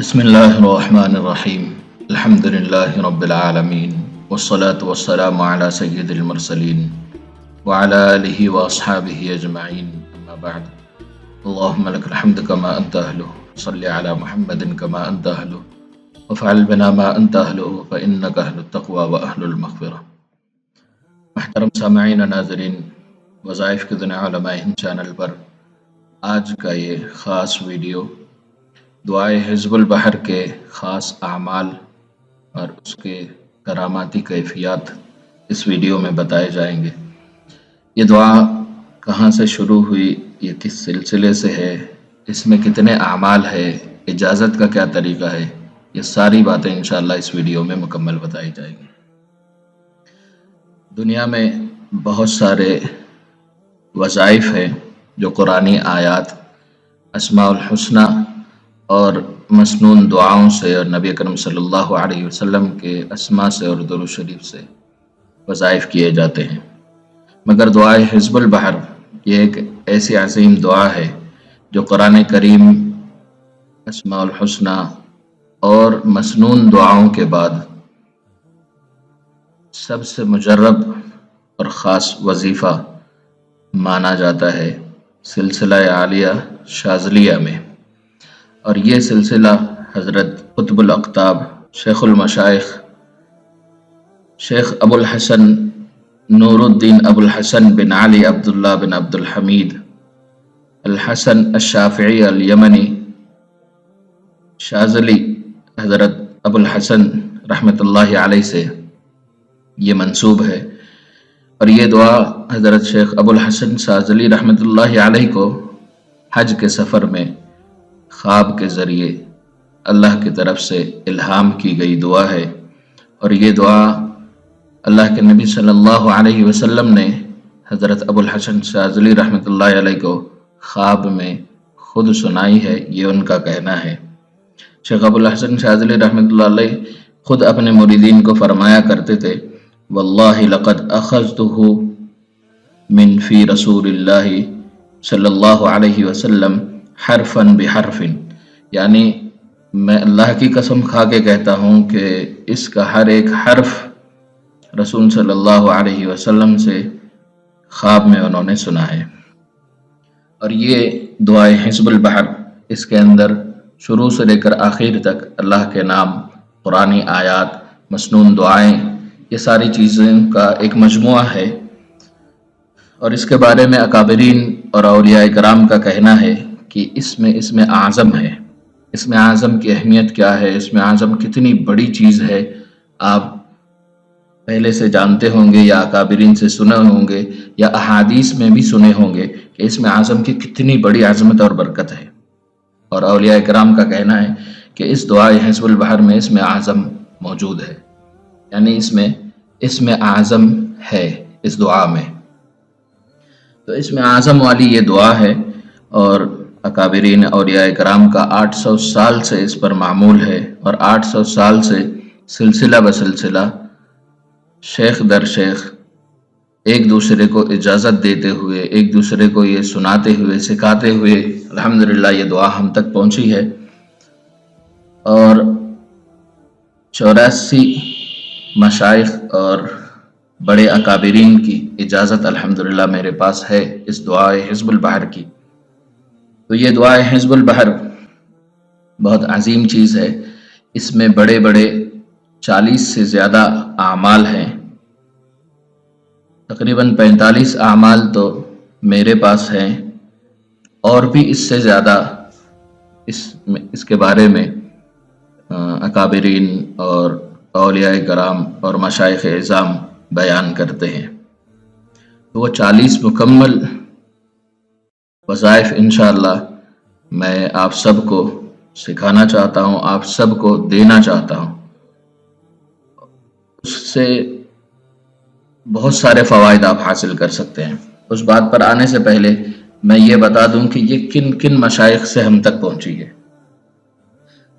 بسم اللہ الرحمن الرحیم الحمد للہ رب العالمین والصلاة والسلام علی سید المرسلین وعلی آلہ واصحابہ اجمعین اما بعد اللہم لک الحمد کما انت اہلہ صلی علی محمد کما انت اہلہ وفعل بنا ما انت اہلہ فانک اہل التقوی واہل المغفرہ۔ محترم سامعین ناظرین، وظائف کے دنیا علماء ہند چینل پر آج کا یہ خاص ویڈیو دعائے حزب البحر کے خاص اعمال اور اس کے کراماتی کیفیات اس ویڈیو میں بتائے جائیں گے۔ یہ دعا کہاں سے شروع ہوئی، یہ کس سلسلے سے ہے، اس میں کتنے اعمال ہے، اجازت کا کیا طریقہ ہے، یہ ساری باتیں انشاءاللہ اس ویڈیو میں مکمل بتائی جائیں گی۔ دنیا میں بہت سارے وظائف ہیں جو قرآنی آیات، اسماء الحسنہ اور مسنون دعاؤں سے اور نبی اکرم صلی اللہ علیہ وسلم کے اسماء سے اور درود شریف سے وظائف کیے جاتے ہیں، مگر دعائے حزب البحر یہ ایک ایسی عظیم دعا ہے جو قرآن کریم اسماء الحسنہ اور مسنون دعاؤں کے بعد سب سے مجرب اور خاص وظیفہ مانا جاتا ہے سلسلہ عالیہ شاذلیہ میں۔ اور یہ سلسلہ حضرت قطب الاقطاب شیخ المشائخ شیخ ابو الحسن نور الدین ابو الحسن بن علی عبداللہ بن عبد الحمید الحسن الشافعی الیمنی شاذلی حضرت ابو الحسن رحمۃ اللہ علیہ سے یہ منسوب ہے، اور یہ دعا حضرت شیخ ابو الحسن شاذلی رحمۃ اللہ علیہ کو حج کے سفر میں خواب کے ذریعے اللہ کی طرف سے الہام کی گئی دعا ہے، اور یہ دعا اللہ کے نبی صلی اللہ علیہ وسلم نے حضرت ابو الحسن شاذلی رحمۃ اللہ علیہ کو خواب میں خود سنائی ہے، یہ ان کا کہنا ہے۔ شیخ ابو الحسن شاذلی رحمۃ اللہ علیہ خود اپنے مریدین کو فرمایا کرتے تھے، واللہ لقد اخذتہ من فی رسول اللہ صلی اللہ علیہ وسلم حرفا بحرف، یعنی میں اللہ کی قسم کھا کے کہتا ہوں کہ اس کا ہر ایک حرف رسول صلی اللہ علیہ وسلم سے خواب میں انہوں نے سنا ہے۔ اور یہ دعائے حزب البحر، اس کے اندر شروع سے لے کر آخر تک اللہ کے نام، قرآنی آیات، مسنون دعائیں، یہ ساری چیزیں کا ایک مجموعہ ہے، اور اس کے بارے میں اکابرین اور اولیاء کرام کا کہنا ہے کہ اس میں اعظم ہے۔ اس میں اعظم کی اہمیت کیا ہے، اس میں اعظم کتنی بڑی چیز ہے، آپ پہلے سے جانتے ہوں گے یا اکابرین سے سنے ہوں گے یا احادیث میں بھی سنے ہوں گے کہ اس میں اعظم کی کتنی بڑی عظمت اور برکت ہے۔ اور اولیاء کرام کا کہنا ہے کہ اس دعائے حزب البحر میں اس میں اعظم موجود ہے، یعنی اس میں اعظم ہے اس دعا میں۔ تو اس میں اعظم والی یہ دعا ہے، اور اکابرین اولیاء کرام کا 800 سال سے اس پر معمول ہے، اور 800 سال سے سلسلہ بسلسلہ شیخ در شیخ ایک دوسرے کو اجازت دیتے ہوئے، ایک دوسرے کو یہ سناتے ہوئے، سکھاتے ہوئے الحمدللہ یہ دعا ہم تک پہنچی ہے۔ اور 84 مشائخ اور بڑے اکابرین کی اجازت الحمدللہ میرے پاس ہے اس دعائے حزب البحر کی۔ تو یہ دعائے حزب البحر بہت عظیم چیز ہے، اس میں بڑے بڑے 40 سے زیادہ اعمال ہیں، تقریباً 45 اعمال تو میرے پاس ہیں، اور بھی اس سے زیادہ اس کے بارے میں اکابرین اور اولیاء کرام اور مشائخ اعظام بیان کرتے ہیں۔ تو وہ 40 مکمل وظائف انشاءاللہ میں آپ سب کو سکھانا چاہتا ہوں، آپ سب کو دینا چاہتا ہوں۔ اس سے بہت سارے فوائد آپ حاصل کر سکتے ہیں۔ اس بات پر آنے سے پہلے میں یہ بتا دوں کہ یہ کن کن مشائخ سے ہم تک پہنچی ہے۔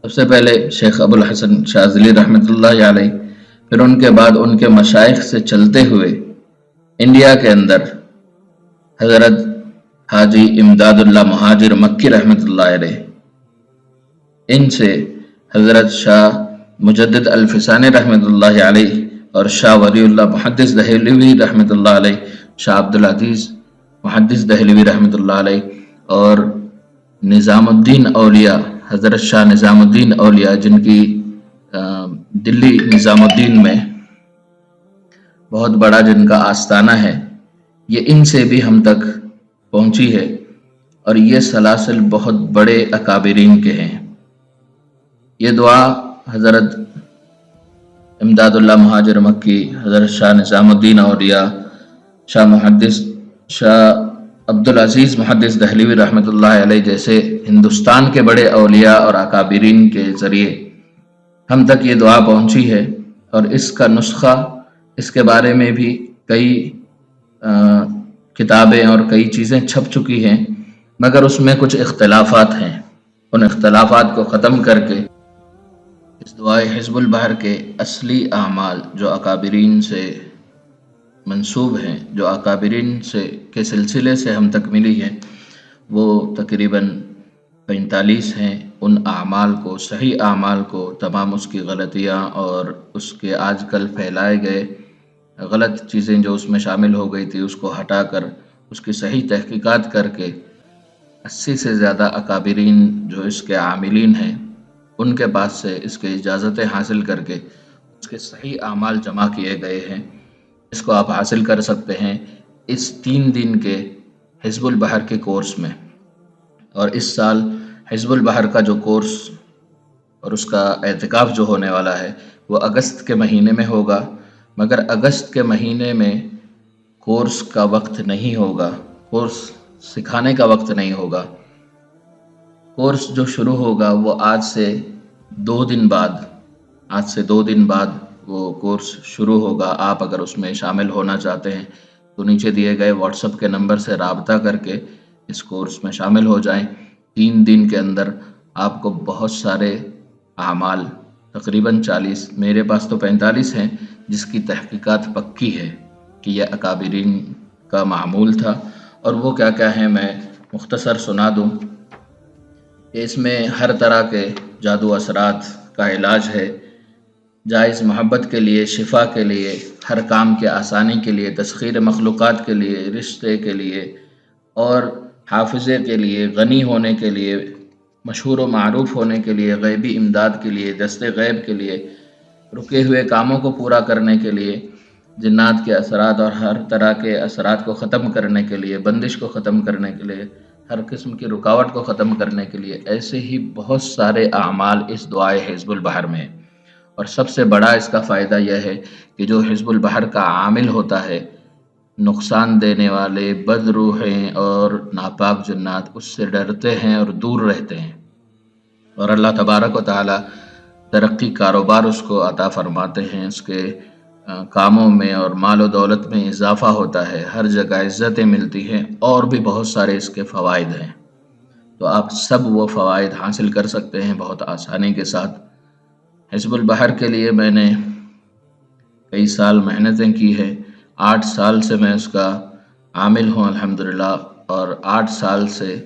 سب سے پہلے شیخ ابو الحسن شاذلی رحمۃ اللہ علیہ، پھر ان کے بعد ان کے مشائخ سے چلتے ہوئے انڈیا کے اندر حضرت حاجی امداد اللہ مہاجر مکی رحمۃ اللہ علیہ، ان سے حضرت شاہ مجدد الفسانی رحمۃ اللہ علیہ اور شاہ ولی اللہ محدث دہلوی رحمۃ اللہ علیہ، شاہ عبدالعزیز محدث دہلوی رحمۃ اللہ علیہ، اور نظام الدین اولیاء، حضرت شاہ نظام الدین اولیاء جن کی دلی نظام الدین میں بہت بڑا جن کا آستانہ ہے، یہ ان سے بھی ہم تک پہنچی ہے، اور یہ سلاسل بہت بڑے اکابرین کے ہیں۔ یہ دعا حضرت امداد اللہ مہاجر مکی، حضرت شاہ نظام الدین اولیاء، شاہ عبدالعزیز محدث دہلوی رحمۃ اللہ علیہ جیسے ہندوستان کے بڑے اولیاء اور اکابرین کے ذریعے ہم تک یہ دعا پہنچی ہے، اور اس کا نسخہ، اس کے بارے میں بھی کئی کتابیں اور کئی چیزیں چھپ چکی ہیں، مگر اس میں کچھ اختلافات ہیں۔ ان اختلافات کو ختم کر کے اس دعائے حزب البحر کے اصلی اعمال جو اکابرین سے منسوب ہیں، جو اکابرین کے سلسلے سے ہم تک ملی ہیں، وہ تقریباً 45 ہیں۔ ان اعمال کو، صحیح اعمال کو، تمام اس کی غلطیاں اور اس کے آج کل پھیلائے گئے غلط چیزیں جو اس میں شامل ہو گئی تھی، اس کو ہٹا کر اس کی صحیح تحقیقات کر کے 80 سے زیادہ اکابرین جو اس کے عاملین ہیں، ان کے پاس سے اس کے اجازتیں حاصل کر کے اس کے صحیح اعمال جمع کیے گئے ہیں۔ اس کو آپ حاصل کر سکتے ہیں اس 3 دن کے حزب البحر کے کورس میں۔ اور اس سال حزب البحر کا جو کورس اور اس کا اعتکاف جو ہونے والا ہے وہ اگست کے مہینے میں ہوگا، مگر اگست کے مہینے میں کورس کا وقت نہیں ہوگا، کورس سکھانے کا وقت نہیں ہوگا۔ کورس جو شروع ہوگا وہ آج سے 2 دن بعد وہ کورس شروع ہوگا۔ آپ اگر اس میں شامل ہونا چاہتے ہیں تو نیچے دیے گئے واٹس ایپ کے نمبر سے رابطہ کر کے اس کورس میں شامل ہو جائیں۔ 3 دن کے اندر آپ کو بہت سارے اعمال، تقریباً 40، میرے پاس تو 45 ہیں، جس کی تحقیقات پکی ہے کہ یہ اکابرین کا معمول تھا، اور وہ کیا کیا ہیں میں مختصر سنا دوں کہ اس میں ہر طرح کے جادو اثرات کا علاج ہے، جائز محبت کے لیے، شفا کے لیے، ہر کام کے آسانی کے لیے، تسخیر مخلوقات کے لیے، رشتے کے لیے، اور حافظے کے لیے، غنی ہونے کے لیے، مشہور و معروف ہونے کے لیے، غیبی امداد کے لیے، دست غیب کے لیے، رکے ہوئے کاموں کو پورا کرنے کے لیے، جنات کے اثرات اور ہر طرح کے اثرات کو ختم کرنے کے لیے، بندش کو ختم کرنے کے لیے، ہر قسم کی رکاوٹ کو ختم کرنے کے لیے، ایسے ہی بہت سارے اعمال اس دعائے حزب البحر میں۔ اور سب سے بڑا اس کا فائدہ یہ ہے کہ جو حزب البحر کا عامل ہوتا ہے، نقصان دینے والے بد روحیں اور ناپاک جنات اس سے ڈرتے ہیں اور دور رہتے ہیں، اور اللہ تبارک و تعالی ترقی کاروبار اس کو عطا فرماتے ہیں، اس کے کاموں میں اور مال و دولت میں اضافہ ہوتا ہے، ہر جگہ عزتیں ملتی ہیں، اور بھی بہت سارے اس کے فوائد ہیں۔ تو آپ سب وہ فوائد حاصل کر سکتے ہیں بہت آسانی کے ساتھ۔ حزب البحر کے لیے میں نے کئی سال محنتیں کی ہیں، 8 سال سے میں اس کا عامل ہوں الحمدللہ، اور 8 سال سے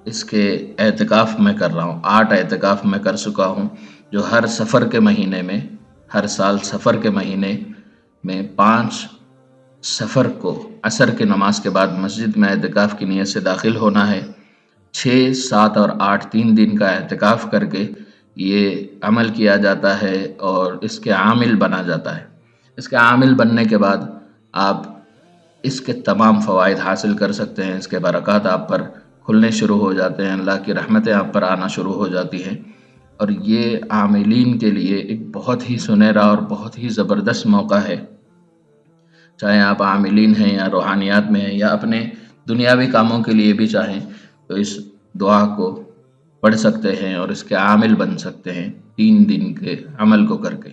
اس کے اعتکاف میں کر رہا ہوں۔ 8 اعتکاف میں کر چکا ہوں، جو ہر سفر کے مہینے میں، ہر سال سفر کے مہینے میں 5 سفر کو عصر کی نماز کے بعد مسجد میں اعتکاف کی نیت سے داخل ہونا ہے۔ 6، 7 اور 8 3 دن کا اعتکاف کر کے یہ عمل کیا جاتا ہے اور اس کے عامل بنا جاتا ہے۔ اس کے عامل بننے کے بعد آپ اس کے تمام فوائد حاصل کر سکتے ہیں، اس کے برکات آپ پر کھلنے شروع ہو جاتے ہیں، اللہ کی رحمتیں آپ پر آنا شروع ہو جاتی ہیں، اور یہ عاملین کے لیے ایک بہت ہی سنہرا اور بہت ہی زبردست موقع ہے۔ چاہے آپ عاملین ہیں یا روحانیات میں ہیں یا اپنے دنیاوی کاموں کے لیے بھی چاہیں تو اس دعا کو پڑھ سکتے ہیں اور اس کے عامل بن سکتے ہیں 3 دن کے عمل کو کر کے۔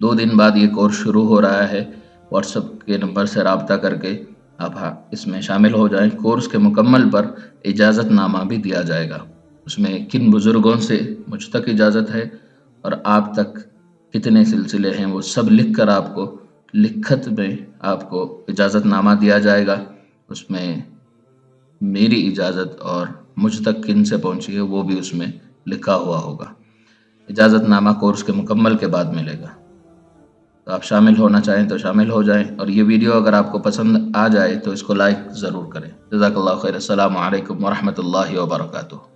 2 دن بعد یہ کورس شروع ہو رہا ہے، واٹس ایپ کے نمبر سے رابطہ کر کے آپ اس میں شامل ہو جائیں۔ کورس کے مکمل پر اجازت نامہ بھی دیا جائے گا، اس میں کن بزرگوں سے مجھ تک اجازت ہے اور آپ تک کتنے سلسلے ہیں وہ سب لکھ کر آپ کو لکھت میں آپ کو اجازت نامہ دیا جائے گا، اس میں میری اجازت اور مجھ تک کن سے پہنچی ہے وہ بھی اس میں لکھا ہوا ہوگا۔ اجازت نامہ کورس کے مکمل کے بعد ملے گا۔ تو آپ شامل ہونا چاہیں تو شامل ہو جائیں، اور یہ ویڈیو اگر آپ کو پسند آ جائے تو اس کو لائک ضرور کریں۔ جزاک اللہ خیر۔ السلام علیکم ورحمۃ اللہ وبرکاتہ۔